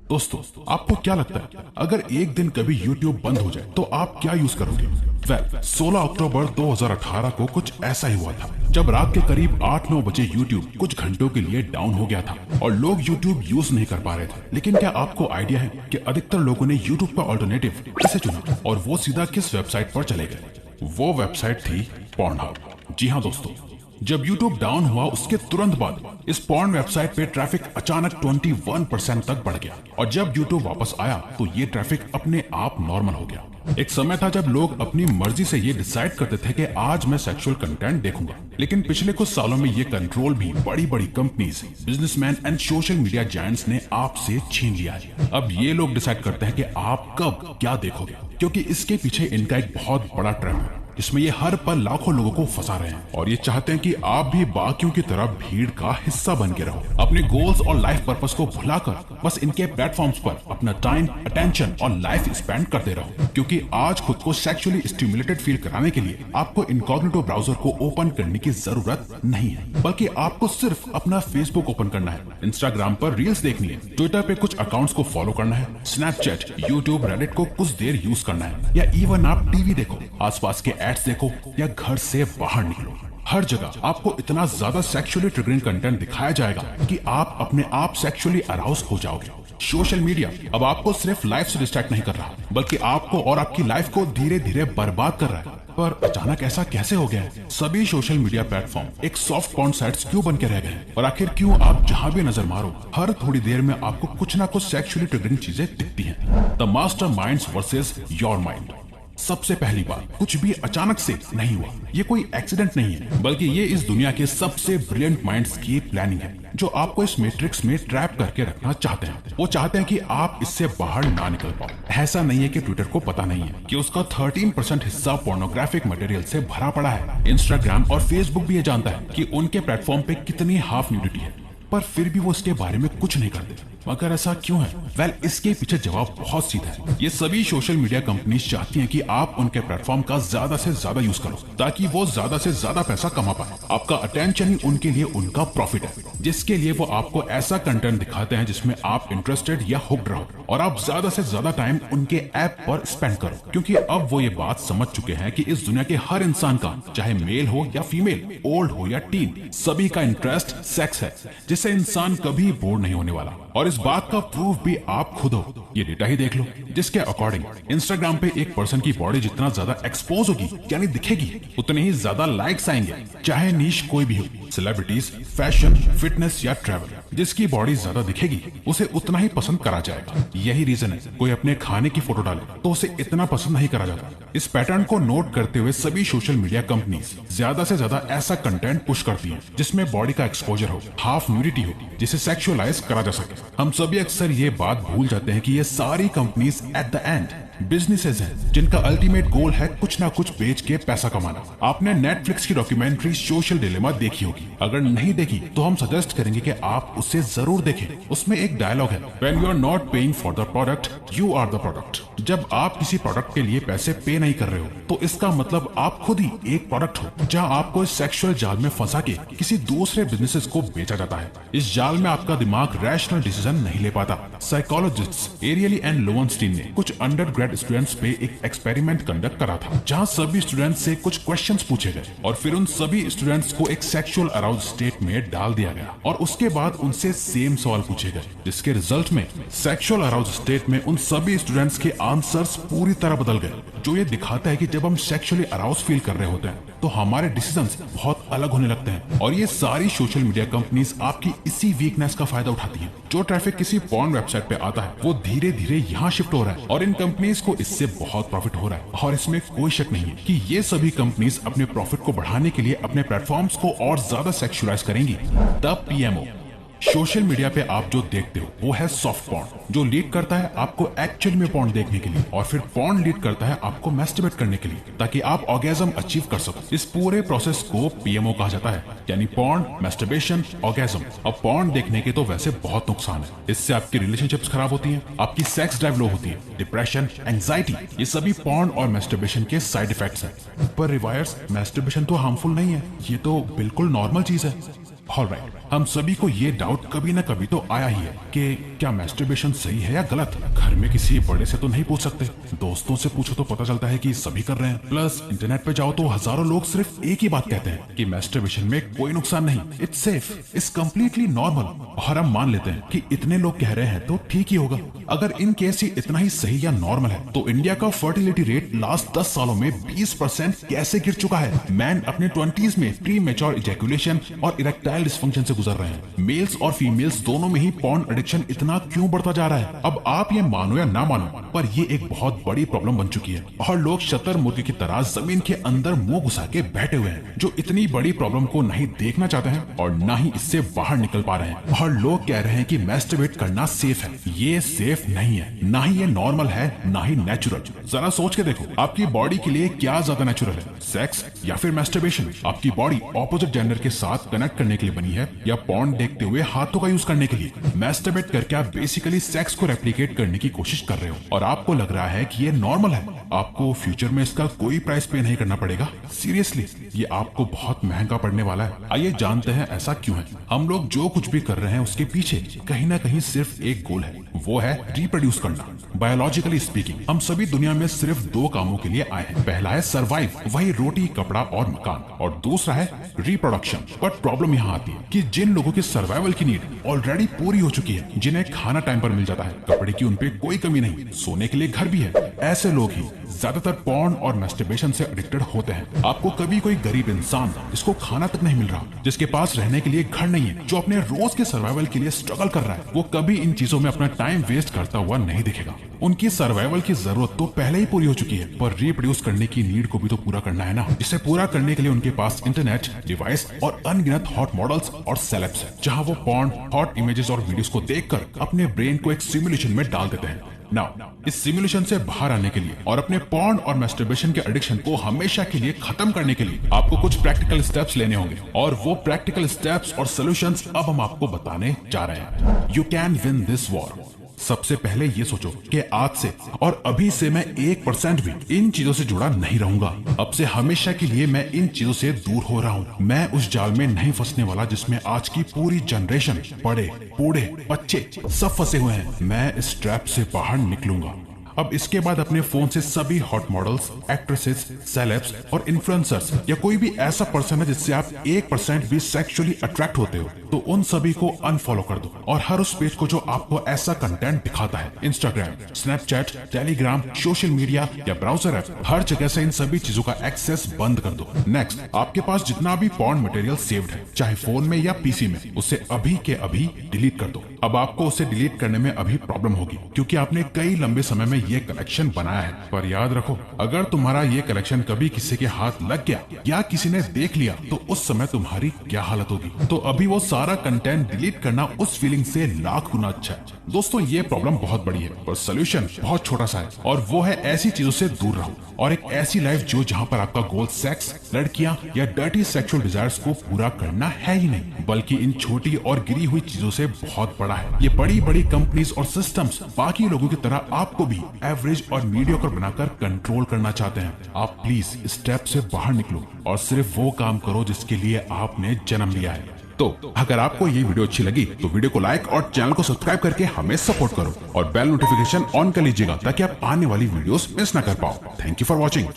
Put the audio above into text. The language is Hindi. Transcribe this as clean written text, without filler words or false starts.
दोस्तों, आपको क्या लगता है अगर एक दिन कभी YouTube बंद हो जाए तो आप क्या यूज करोगे? 16 अक्टूबर 2018 को कुछ ऐसा ही हुआ था जब रात के करीब 8-9 बजे YouTube कुछ घंटों के लिए डाउन हो गया था और लोग YouTube यूज नहीं कर पा रहे थे। लेकिन क्या आपको आइडिया है कि अधिकतर लोगों ने YouTube का ऑल्टरनेटिव कैसे चुना और वो सीधा किस वेबसाइट पर चले गए? वो वेबसाइट थी पॉर्नहब। जी हाँ दोस्तों, जब YouTube डाउन हुआ उसके तुरंत बाद इस पॉर्न वेबसाइट पे ट्रैफिक अचानक 21% तक बढ़ गया और जब YouTube वापस आया तो ये ट्रैफिक अपने आप नॉर्मल हो गया। एक समय था जब लोग अपनी मर्जी से ये डिसाइड करते थे कि आज मैं सेक्सुअल कंटेंट देखूंगा, लेकिन पिछले कुछ सालों में ये कंट्रोल भी बड़ी बड़ी companies, businessman and social media giants ने आपसे छीन लिया है। अब ये लोग डिसाइड करते हैं कि आप कब क्या देखोगे, क्योंकि इसके पीछे इनका एक बहुत बड़ा ट्रैप है जिसमें ये हर पल लाखों लोगों को फंसा रहे हैं और ये चाहते हैं कि आप भी बाकियों की तरह भीड़ का हिस्सा बन के रहो, अपने गोल्स और लाइफ पर्पस को भुलाकर बस इनके प्लेटफॉर्म्स पर अपना टाइम, अटेंशन और लाइफ स्पेंड करते रहो। क्योंकि आज खुद को सेक्सुअली स्टिमुलेटेड फील कराने के लिए आपको इनकॉग्निटो ब्राउजर को ओपन करने की जरूरत नहीं है, बल्कि आपको सिर्फ अपना फेसबुक ओपन करना है, इंस्टाग्राम पर रील्स देखनी है, ट्विटर पे कुछ अकाउंट्स को फॉलो करना है, स्नैपचैट, यूट्यूब, रेडिट को कुछ देर यूज करना है, या इवन आप टीवी देखो, आसपास के एड्स देखो या घर से बाहर निकलो। हर जगह आपको इतना ज्यादा सेक्सुअली ट्रिगरिंग कंटेंट दिखाया जाएगा कि आप अपने आप सेक्सुअली अराउज हो जाओगे। सोशल मीडिया अब आपको सिर्फ लाइफ से डिस्ट्रैक्ट नहीं कर रहा, बल्कि आपको और आपकी लाइफ को धीरे धीरे बर्बाद कर रहा है। पर अचानक ऐसा कैसे हो गया है? सभी सोशल मीडिया प्लेटफॉर्म एक सॉफ्ट पॉर्न साइट्स क्यों बन के रह गए? और आखिर क्यों आप जहां भी नजर मारो हर थोड़ी देर में आपको कुछ ना कुछ सेक्सुअली ट्रिगरिंग चीजें दिखती हैं? The master minds versus your mind. सबसे पहली बात, कुछ भी अचानक से नहीं हुआ। ये कोई एक्सीडेंट नहीं है, बल्कि ये इस दुनिया के सबसे ब्रिलियंट माइंड्स की प्लानिंग है जो आपको इस मैट्रिक्स में ट्रैप करके रखना चाहते हैं। वो चाहते हैं कि आप इससे बाहर ना निकल पाओ। ऐसा नहीं है कि ट्विटर को पता नहीं है कि उसका 13% हिस्सा पोर्नोग्राफिक मटेरियल से भरा पड़ा है। इंस्टाग्राम और फेसबुक भी ये जानता है कि उनके प्लेटफॉर्म पे कितनी हाफ न्यूडिटी है, पर फिर भी वो इसके बारे में कुछ नहीं करते। मगर ऐसा क्यों है? वेल, इसके पीछे जवाब बहुत सीधा है। ये सभी सोशल मीडिया कंपनीज चाहती हैं कि आप उनके प्लेटफॉर्म का ज्यादा से ज्यादा यूज करो ताकि वो ज्यादा से ज्यादा पैसा कमा पाए। आपका अटेंशन ही उनके लिए उनका प्रॉफिट है, जिसके लिए वो आपको ऐसा कंटेंट दिखाते हैं जिसमें आप इंटरेस्टेड या हुक्ड रहो और आप ज्यादा से ज्यादा टाइम उनके ऐप पर स्पेंड करो। क्योंकि अब वो ये बात समझ चुके हैं कि इस दुनिया के हर इंसान का, चाहे मेल हो या फीमेल, ओल्ड हो या टीन, सभी का इंटरेस्ट सेक्स है, जिससे इंसान कभी बोर नहीं होने वाला। और इस बात का प्रूफ भी आप खुद हो। ये डेटा ही देख लो, जिसके अकॉर्डिंग इंस्टाग्राम पे एक पर्सन की बॉडी जितना ज्यादा एक्सपोज होगी यानी दिखेगी, उतने ही ज्यादा लाइक्स आएंगे, चाहे नीश कोई भी हो, सेलिब्रिटीज, फैशन, फिटनेस या ट्रैवल। जिसकी बॉडी ज्यादा दिखेगी उसे उतना ही पसंद करा जाएगा। यही रीजन है कोई अपने खाने की फोटो डाले तो उसे इतना पसंद नहीं करा जाता। इस पैटर्न को नोट करते हुए सभी सोशल मीडिया कंपनीज ज्यादा से ज्यादा ऐसा कंटेंट पुश करती हैं जिसमें बॉडी का एक्सपोजर हो, हाफ न्यूडिटी हो, जिसे सेक्सुअलाइज करा जा सके। हम सभी अक्सर ये बात भूल जाते हैं कि ये सारी companies at the end businesses हैं जिनका अल्टीमेट गोल है कुछ ना कुछ बेच के पैसा कमाना। आपने नेटफ्लिक्स की डॉक्यूमेंट्री सोशल डिलेमा देखी होगी। अगर नहीं देखी तो हम सजेस्ट करेंगे कि आप उसे जरूर देखें। उसमें एक डायलॉग है, when you are not paying for the product you are the product. जब आप किसी प्रोडक्ट के लिए पैसे पे नहीं कर रहे हो तो इसका मतलब आप खुद ही एक प्रोडक्ट हो जहां आपको इस सेक्सुअल जाल में फंसा के किसी दूसरे बिजनेसेस को बेचा जाता है। इस जाल में आपका दिमाग रैशनल डिसीजन नहीं ले पाता। साइकोलॉजिस्ट एरियली एंड लोवेनस्टीन ने कुछ अंडरग्रेड स्टूडेंट्स पे एक एक्सपेरिमेंट कंडक्ट करा था जहां सभी स्टूडेंट्स से कुछ क्वेश्चंस पूछे गए और फिर उन सभी स्टूडेंट्स को एक सेक्सुअल अराउज स्टेट में डाल दिया गया और उसके बाद उनसे सेम सवाल पूछे गए, जिसके रिजल्ट में सेक्सुअल अराउज स्टेट में उन सभी स्टूडेंट्स के आंसर्स पूरी तरह बदल गए, जो ये दिखाता है कि जब हम सेक्सुअली अराउज फील कर रहे होते हैं तो हमारे डिसीजंस बहुत अलग होने लगते हैं। और ये सारी सोशल मीडिया कंपनीज आपकी इसी वीकनेस का फायदा उठाती हैं। जो ट्रैफिक किसी पॉर्न वेबसाइट पे आता है वो धीरे धीरे यहाँ शिफ्ट हो रहा है और इन कंपनीज को इससे बहुत प्रॉफिट हो रहा है। और इसमें कोई शक नहीं है कि ये सभी कंपनीज अपने प्रॉफिट को बढ़ाने के लिए अपने प्लेटफॉर्म्स को और ज्यादा सेक्सुअलाइज करेंगी। द पीएमओ सोशल मीडिया पे आप जो देखते हो वो है सॉफ्ट पॉर्न, जो लीड करता है आपको एक्चुअल में पॉर्न देखने के लिए और फिर पॉर्न लीड करता है आपको मैस्टरबेट करने के लिए ताकि आप ऑर्गेज्म अचीव कर सको। इस पूरे प्रोसेस को पीएमओ कहा जाता है, यानी पॉर्न, मैस्टरबेशन, ऑर्गेज्म। अब पॉर्न देखने के तो वैसे बहुत नुकसान है। इससे आपकी रिलेशनशिप्स खराब होती हैं, आपकी सेक्स ड्राइव लो होती है, डिप्रेशन, एंजाइटी, ये सभी पॉर्न और मैस्टरबेशन के साइड इफेक्ट्स हैं। पर रिवायर्स, मैस्टरबेशन तो हार्मफुल नहीं है, ये तो बिल्कुल नॉर्मल चीज है। ऑलराइट, हम सभी को ये डाउट कभी न कभी तो आया ही है कि क्या मैस्टरबेशन सही है या गलत। घर में किसी बड़े से तो नहीं पूछ सकते, दोस्तों से पूछो तो पता चलता है कि सभी कर रहे हैं। प्लस इंटरनेट पे जाओ तो हजारों लोग सिर्फ एक ही बात कहते हैं कि मैस्टरबेशन में कोई नुकसान नहीं, it's safe, it's completely normal. और हम मान लेते हैं कि इतने लोग कह रहे हैं तो ठीक ही होगा। अगर इन केस ये इतना ही सही या नॉर्मल है तो इंडिया का फर्टिलिटी रेट लास्ट 10 सालों में 20% कैसे गिर चुका है। मैन अपने 20s में प्री मेच्योर इजैकुलेशन और इरेक्टाइल डिस्फंक्शन से गुजर रहे हैं। मेल्स और फीमेल्स दोनों में ही पॉर्न एडिक्शन इतना क्यों बढ़ता जा रहा है। अब आप ये मानो या ना मानो, पर ये एक बहुत बड़ी प्रॉब्लम बन चुकी है और लोग शतरमुर्गी की तरह जमीन के अंदर मुंह घुसा के बैठे हुए हैं, जो इतनी बड़ी प्रॉब्लम को नहीं देखना चाहते हैं और ना ही इससे बाहर निकल पा रहे हैं। और लोग कह रहे हैं कि मैस्टरबेट करना सेफ है। ये सेफ नहीं है, ना ही ये नॉर्मल है, ना ही नेचुरल। जरा सोच के देखो, आपकी बॉडी के लिए क्या ज्यादा नेचुरल है, सेक्स या फिर मैस्टरबेशन। आपकी बॉडी ऑपोजिट जेंडर के साथ कनेक्ट करने के लिए बनी है या पॉर्न देखते हुए हाथों का यूज करने के लिए। मैस्टरबेट करके आप बेसिकली सेक्स को रेप्लिकेट करने की कोशिश कर रहे हो और आपको लग रहा है कि ये नॉर्मल है। आपको फ्यूचर में इसका कोई प्राइस पे नहीं करना पड़ेगा। सीरियसली, ये आपको बहुत महंगा पड़ने वाला है। आइए जानते हैं ऐसा क्यों है। हम लोग जो कुछ भी कर रहे हैं उसके पीछे कहीं ना कहीं सिर्फ एक गोल है, वो है रिप्रोड्यूस करना। बायोलॉजिकली स्पीकिंग हम सभी दुनिया में सिर्फ दो कामों के लिए आए हैं। पहला है सर्वाइव, वही रोटी कपड़ा और मकान, और दूसरा है रिप्रोडक्शन। बट प्रॉब्लम यहाँ आती है कि जिन लोगों की सर्वाइवल की नीड ऑलरेडी पूरी हो चुकी है, जिन्हें खाना टाइम पर मिल जाता है, कपड़े की उनपे कोई कमी नहीं, सोने के लिए घर भी है, ऐसे लोग ही ज्यादातर पॉर्न और मैस्टरबेशन से एडिक्टेड होते हैं। आपको कभी कोई गरीब इंसान जिसको खाना तक नहीं मिल रहा, जिसके पास रहने के लिए घर नहीं है, जो अपने रोज के सर्वाइवल के लिए स्ट्रगल कर रहा है, वो कभी इन चीजों में अपना टाइम वेस्ट करता हुआ नहीं दिखेगा। उनकी सर्वाइवल की जरूरत तो पहले ही पूरी हो चुकी है, पर रिप्रोड्यूस करने की नीड को भी तो पूरा करना है ना। इसे पूरा करने के लिए उनके पास इंटरनेट, डिवाइस और अनगिनत हॉट मॉडल्स और सेलेब्स है, जहां वो पॉर्न, हॉट इमेजेस और वीडियोस को देखकर अपने ब्रेन को एक सिमुलेशन में डाल देते हैं। नाउ इस सिमुलेशन से बाहर आने के लिए और अपने पॉर्न और मैस्टरबेशन के एडिक्शन को हमेशा के लिए खत्म करने के लिए आपको कुछ प्रैक्टिकल स्टेप्स लेने होंगे, और वो प्रैक्टिकल स्टेप्स और सॉल्यूशंस अब हम आपको बताने जा रहे हैं। You can win this war. सबसे पहले ये सोचो कि आज से और अभी से मैं 1% भी इन चीजों से जुड़ा नहीं रहूंगा। अब से हमेशा के लिए मैं इन चीजों से दूर हो रहा हूँ। मैं उस जाल में नहीं फंसने वाला जिसमें आज की पूरी जनरेशन, बड़े बूढ़े बच्चे सब फंसे हुए हैं। मैं इस ट्रैप से बाहर निकलूंगा। अब इसके बाद अपने फोन से सभी हॉट मॉडल्स, एक्ट्रेसेस, सेलेब्स और इन्फ्लुएंसर्स या कोई भी ऐसा पर्सन है जिससे आप 1% भी सेक्सुअली अट्रैक्ट होते हो, तो उन सभी को अनफॉलो कर दो। और हर उस पेज को जो आपको ऐसा कंटेंट दिखाता है, Instagram, Snapchat, Telegram, social media या ब्राउजर ऐप, हर जगह से इन सभी चीजों का एक्सेस बंद कर दो। नेक्स्ट, आपके पास जितना भी पॉर्न मटेरियल सेव्ड है, चाहे फोन में या पीसी में, उसे अभी के अभी डिलीट कर दो। अब आपको उसे डिलीट करने में अभी प्रॉब्लम होगी क्योंकि आपने कई लंबे समय में ये कलेक्शन बनाया है। पर याद रखो, अगर तुम्हारा ये कलेक्शन कभी किसी के हाथ लग गया या किसी ने देख लिया तो उस समय तुम्हारी क्या हालत होगी। तो अभी वो सारा कंटेंट डिलीट करना उस फीलिंग से लाख गुना अच्छा है। दोस्तों, ये प्रॉब्लम बहुत बड़ी है पर सोल्यूशन बहुत छोटा सा है, और वो है ऐसी चीजों से दूर रहो और एक ऐसी लाइफ जो जहाँ पर आपका गोल सेक्स, लड़कियां या डर्टी सेक्सुअल डिजायर्स को पूरा करना है ही नहीं, बल्कि इन छोटी और गिरी हुई चीजों से बहुत बड़ा है। ये बड़ी बड़ी कंपनीज और सिस्टम्स बाकी लोगों की तरह आपको भी एवरेज और मीडियोकर बनाकर कंट्रोल करना चाहते हैं। आप प्लीज इस स्टेप से बाहर निकलो और सिर्फ वो काम करो जिसके लिए आपने जन्म लिया है। तो अगर आपको ये वीडियो अच्छी लगी तो वीडियो को लाइक और चैनल को सब्सक्राइब करके हमें सपोर्ट करो और बेल नोटिफिकेशन ऑन कर लीजिएगा ताकि आप आने वाली वीडियोस मिस ना कर पाओ। Thank you for watching.